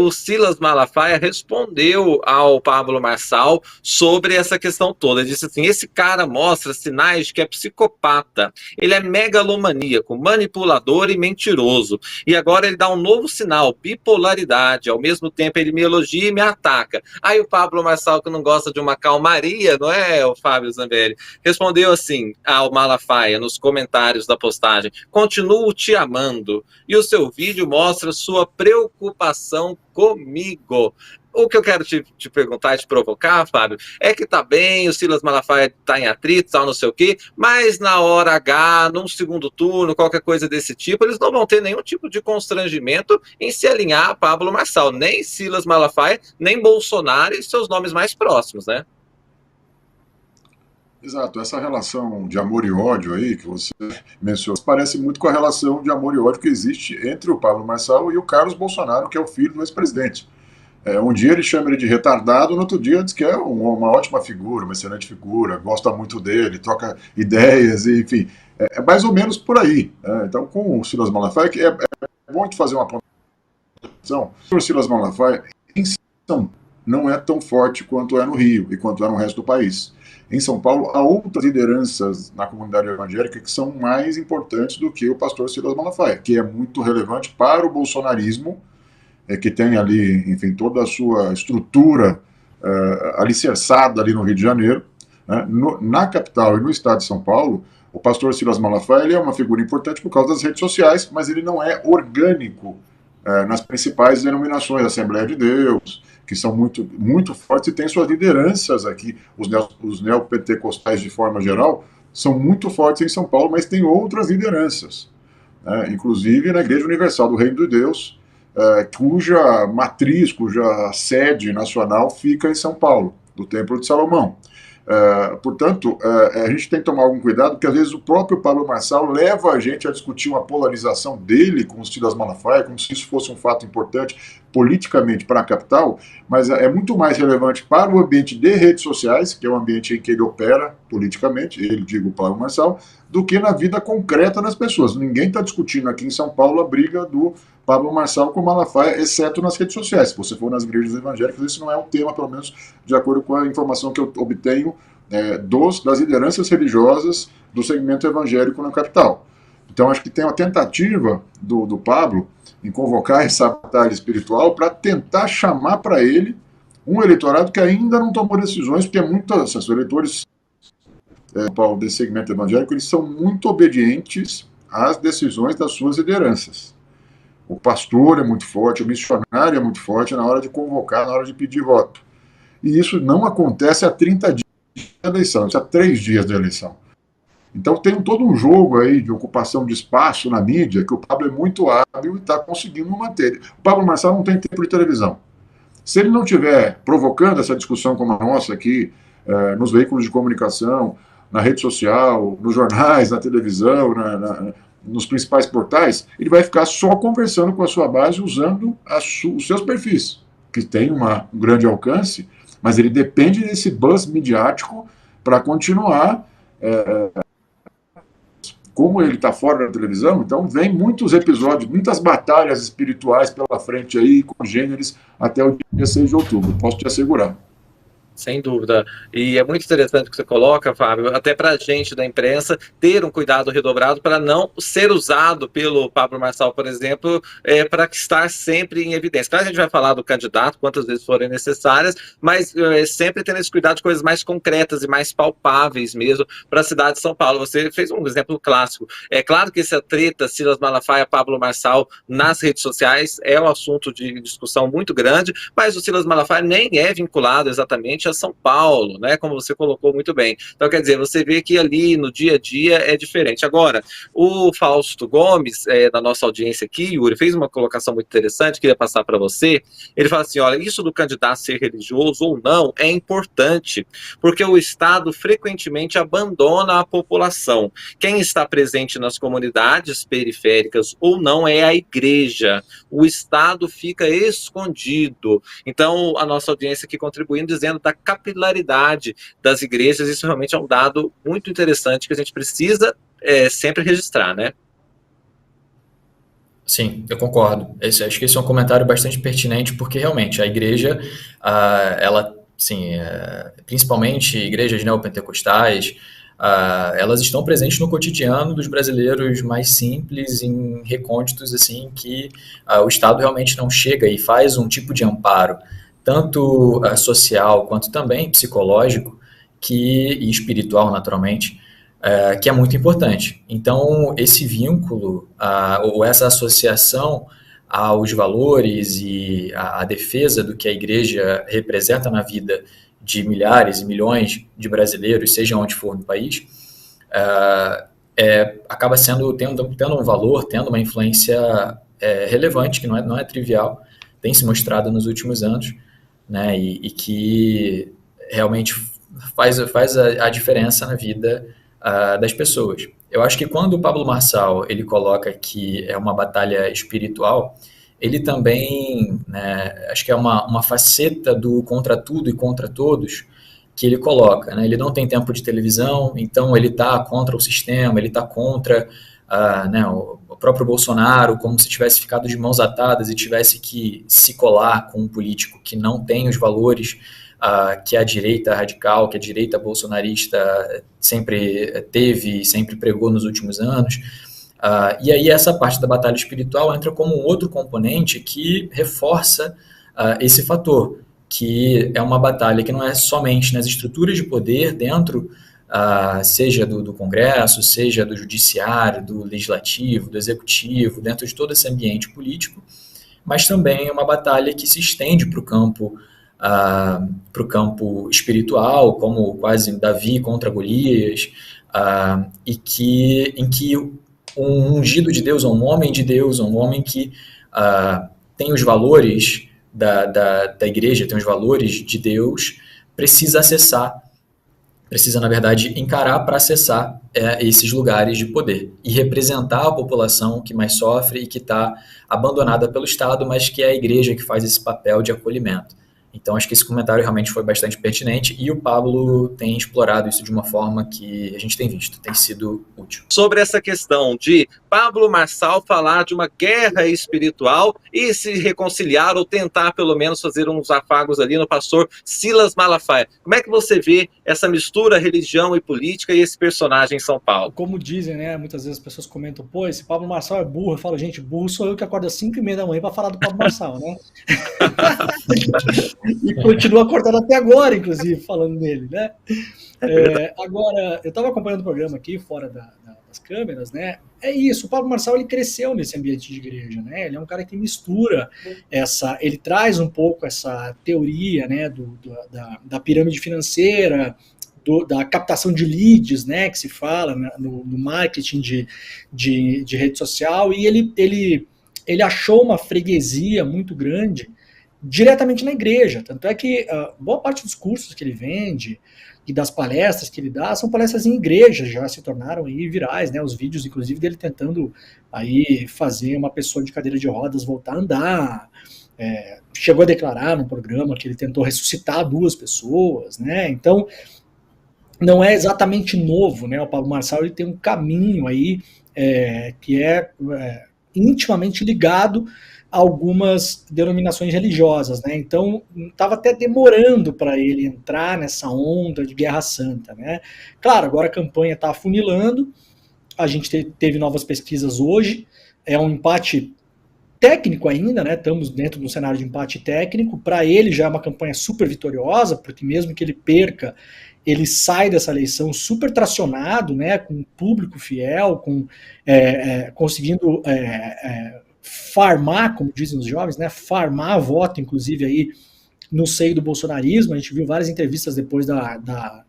o Silas Malafaia respondeu ao Pablo Marçal sobre essa questão toda. Ele disse assim: esse cara mostra sinais de que é psicopata, ele é megalomaníaco, manipulador e mentiroso. E agora ele dá um novo sinal, bipolaridade. Ao mesmo tempo ele me elogia e me ataca. Aí o Pablo Marçal, que não gosta de uma calmaria, não é, o Fábio Zambelli, respondeu assim ao Malafaia nos comentários da postagem: continuo te amando. E o seu vídeo mostra sua preocupação comigo. O que eu quero te perguntar e te provocar, Fábio, é que tá bem, o Silas Malafaia tá em atrito, tal, não sei o quê, mas na hora H, num segundo turno, qualquer coisa desse tipo, eles não vão ter nenhum tipo de constrangimento em se alinhar a Pablo Marçal, nem Silas Malafaia, nem Bolsonaro e seus nomes mais próximos, né? Exato, essa relação de amor e ódio aí que você mencionou parece muito com a relação de amor e ódio que existe entre o Pablo Marçal e o Carlos Bolsonaro, que é o filho do ex-presidente. Um dia ele chama ele de retardado, no outro dia diz que é uma ótima figura, uma excelente figura, gosta muito dele, troca ideias, enfim. É mais ou menos por aí. Né? Então, com o Silas Malafaia, que é bom de fazer uma pontuação, o Silas Malafaia em São Paulo não é tão forte quanto é no Rio e quanto é no resto do país. Em São Paulo, há outras lideranças na comunidade evangélica que são mais importantes do que o pastor Silas Malafaia, que é muito relevante para o bolsonarismo, que tem ali, enfim, toda a sua estrutura alicerçada ali no Rio de Janeiro. Né? Na capital e no estado de São Paulo, o pastor Silas Malafaia ele é uma figura importante por causa das redes sociais, mas ele não é orgânico nas principais denominações, Assembleia de Deus, que são muito, muito fortes e têm suas lideranças aqui. Os neopentecostais, de forma geral, são muito fortes em São Paulo, mas tem outras lideranças. Inclusive na Igreja Universal do Reino de Deus, cuja matriz, cuja sede nacional fica em São Paulo, do Templo de Salomão. Portanto, a gente tem que tomar algum cuidado, porque às vezes o próprio Pablo Marçal leva a gente a discutir uma polarização dele com o Silas Malafaia, como se isso fosse um fato importante politicamente para a capital, mas é muito mais relevante para o ambiente de redes sociais, que é o ambiente em que ele opera politicamente, ele, digo, o Pablo Marçal, do que na vida concreta das pessoas. Ninguém está discutindo aqui em São Paulo a briga do Pablo Marçal com o Malafaia, exceto nas redes sociais. Se você for nas igrejas evangélicas, isso não é um tema, pelo menos de acordo com a informação que eu obtenho das lideranças religiosas do segmento evangélico na capital. Então, acho que tem uma tentativa do Pablo em convocar essa batalha espiritual para tentar chamar para ele um eleitorado que ainda não tomou decisões, porque muitos eleitores desse segmento evangélico eles são muito obedientes às decisões das suas lideranças. O pastor é muito forte, o missionário é muito forte na hora de convocar, na hora de pedir voto. E isso não acontece há 30 dias da eleição, isso há 3 dias da eleição. Então tem todo um jogo aí de ocupação de espaço na mídia que o Pablo é muito hábil e está conseguindo manter. O Pablo Marçal não tem tempo de televisão. Se ele não estiver provocando essa discussão como a nossa aqui, nos veículos de comunicação, na rede social, nos jornais, na televisão, nos principais portais, ele vai ficar só conversando com a sua base usando os seus perfis, que tem um grande alcance, mas ele depende desse buzz midiático para continuar. Como ele está fora da televisão, então vem muitos episódios, muitas batalhas espirituais pela frente aí, congêneres, até o dia 6 de outubro, posso te assegurar. Sem dúvida. E é muito interessante o que você coloca, Fábio, até para a gente da imprensa ter um cuidado redobrado para não ser usado pelo Pablo Marçal, por exemplo, para estar sempre em evidência. Claro, a gente vai falar do candidato quantas vezes forem necessárias, mas sempre tendo esse cuidado de coisas mais concretas e mais palpáveis mesmo para a cidade de São Paulo. Você fez um exemplo clássico. É claro que essa treta Silas Malafaia, Pablo Marçal nas redes sociais é um assunto de discussão muito grande, mas o Silas Malafaia nem é vinculado exatamente a São Paulo, né? Como você colocou muito bem. Então, quer dizer, você vê que ali no dia a dia é diferente. Agora, o Fausto Gomes, da nossa audiência aqui, Yuri, fez uma colocação muito interessante, queria passar para você. Ele fala assim: olha, isso do candidato ser religioso ou não é importante, porque o Estado frequentemente abandona a população. Quem está presente nas comunidades periféricas ou não é a igreja. O Estado fica escondido. Então, a nossa audiência aqui contribuindo, dizendo da capilaridade das igrejas, isso realmente é um dado muito interessante que a gente precisa sempre registrar, né? Sim, eu concordo. Acho que esse é um comentário bastante pertinente, porque realmente a igreja, ela, sim, principalmente igrejas neopentecostais, elas estão presentes no cotidiano dos brasileiros mais simples, em recônditos assim que o Estado realmente não chega e faz um tipo de amparo, tanto social quanto também psicológico e espiritual, naturalmente, que é muito importante. Então, esse vínculo, ou essa associação aos valores e à defesa do que a igreja representa na vida de milhares e milhões de brasileiros, seja onde for no país, acaba tendo um valor, tendo uma influência relevante, que não é trivial, tem se mostrado nos últimos anos, né, e que realmente faz a diferença na vida das pessoas. Eu acho que quando o Pablo Marçal ele coloca que é uma batalha espiritual, ele também, né, acho que é uma faceta do contra tudo e contra todos que ele coloca. Né? Ele não tem tempo de televisão, então ele está contra o sistema, ele está contra né, o próprio Bolsonaro, como se tivesse ficado de mãos atadas e tivesse que se colar com um político que não tem os valores que a direita radical, que a direita bolsonarista sempre teve e sempre pregou nos últimos anos. E aí essa parte da batalha espiritual entra como um outro componente que reforça esse fator, que é uma batalha que não é somente nas estruturas de poder dentro, seja do Congresso, seja do Judiciário, do Legislativo, do Executivo, dentro de todo esse ambiente político, mas também é uma batalha que se estende para o campo espiritual, como quase Davi contra Golias, em que um ungido de Deus, um homem de Deus, um homem que tem os valores da igreja, tem os valores de Deus, precisa, na verdade, encarar para acessar esses lugares de poder e representar a população que mais sofre e que está abandonada pelo Estado, mas que é a igreja que faz esse papel de acolhimento. Então, acho que esse comentário realmente foi bastante pertinente e o Pablo tem explorado isso de uma forma que a gente tem visto, tem sido útil. Sobre essa questão de Pablo Marçal falar de uma guerra espiritual e se reconciliar ou tentar, pelo menos, fazer uns afagos ali no pastor Silas Malafaia. Como é que você vê essa mistura religião e política e esse personagem em São Paulo? Como dizem, né? Muitas vezes as pessoas comentam, pô, esse Pablo Marçal é burro. Eu falo, gente, burro sou eu que acordo às 5h30 da manhã para falar do Pablo Marçal, né? E continua acordado até agora, inclusive, falando nele, né? Agora, eu estava acompanhando o programa aqui, fora das câmeras, né? É isso, o Pablo Marçal, ele cresceu nesse ambiente de igreja, né? Ele é um cara que mistura ele traz um pouco essa teoria, né, da pirâmide financeira, da captação de leads, né, que se fala no marketing de rede social, e ele achou uma freguesia muito grande diretamente na igreja, tanto é que boa parte dos cursos que ele vende e das palestras que ele dá são palestras em igrejas, já se tornaram aí virais, né, os vídeos inclusive dele tentando aí fazer uma pessoa de cadeira de rodas voltar a andar, chegou a declarar no programa que ele tentou ressuscitar 2 pessoas, né, então não é exatamente novo, né, o Pablo Marçal ele tem um caminho aí que é intimamente ligado algumas denominações religiosas, né? Então estava até demorando para ele entrar nessa onda de Guerra Santa, né? Claro, agora a campanha está afunilando, a gente teve novas pesquisas hoje, é um empate técnico ainda, né? Estamos dentro de um cenário de empate técnico, para ele já é uma campanha super vitoriosa, porque mesmo que ele perca, ele sai dessa eleição super tracionado, né? Com um público fiel, conseguindo farmar, como dizem os jovens, né, farmar voto, inclusive aí no seio do bolsonarismo. A gente viu várias entrevistas depois da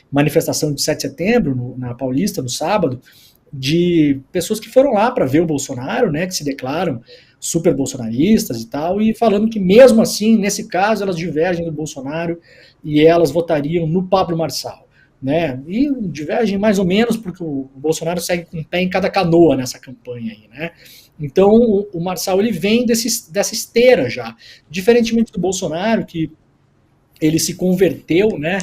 manifestação de 7 de setembro, na Paulista, no sábado, de pessoas que foram lá para ver o Bolsonaro, né, que se declaram super bolsonaristas e tal, e falando que mesmo assim, nesse caso, elas divergem do Bolsonaro e elas votariam no Pablo Marçal, né, e divergem mais ou menos porque o Bolsonaro segue com um pé em cada canoa nessa campanha aí, né. Então o Marçal ele vem dessa esteira já, diferentemente do Bolsonaro, que ele se converteu, né,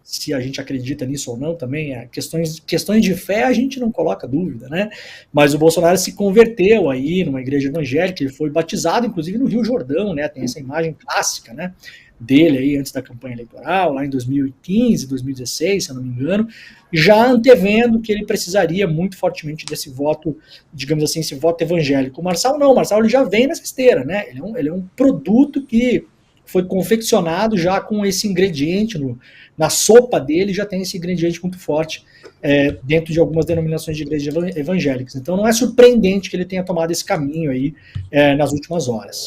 se a gente acredita nisso ou não também, questões de fé a gente não coloca dúvida, né? Mas o Bolsonaro se converteu aí numa igreja evangélica, ele foi batizado, inclusive, no Rio Jordão, né? Tem essa imagem clássica, né? Dele aí antes da campanha eleitoral, lá em 2015, 2016, se eu não me engano, já antevendo que ele precisaria muito fortemente desse voto, digamos assim, esse voto evangélico. O Marçal não, o Marçal ele já vem nessa esteira, né? Ele é um produto que foi confeccionado já com esse ingrediente, na sopa dele já tem esse ingrediente muito forte dentro de algumas denominações de igrejas evangélicas. Então não é surpreendente que ele tenha tomado esse caminho aí nas últimas horas.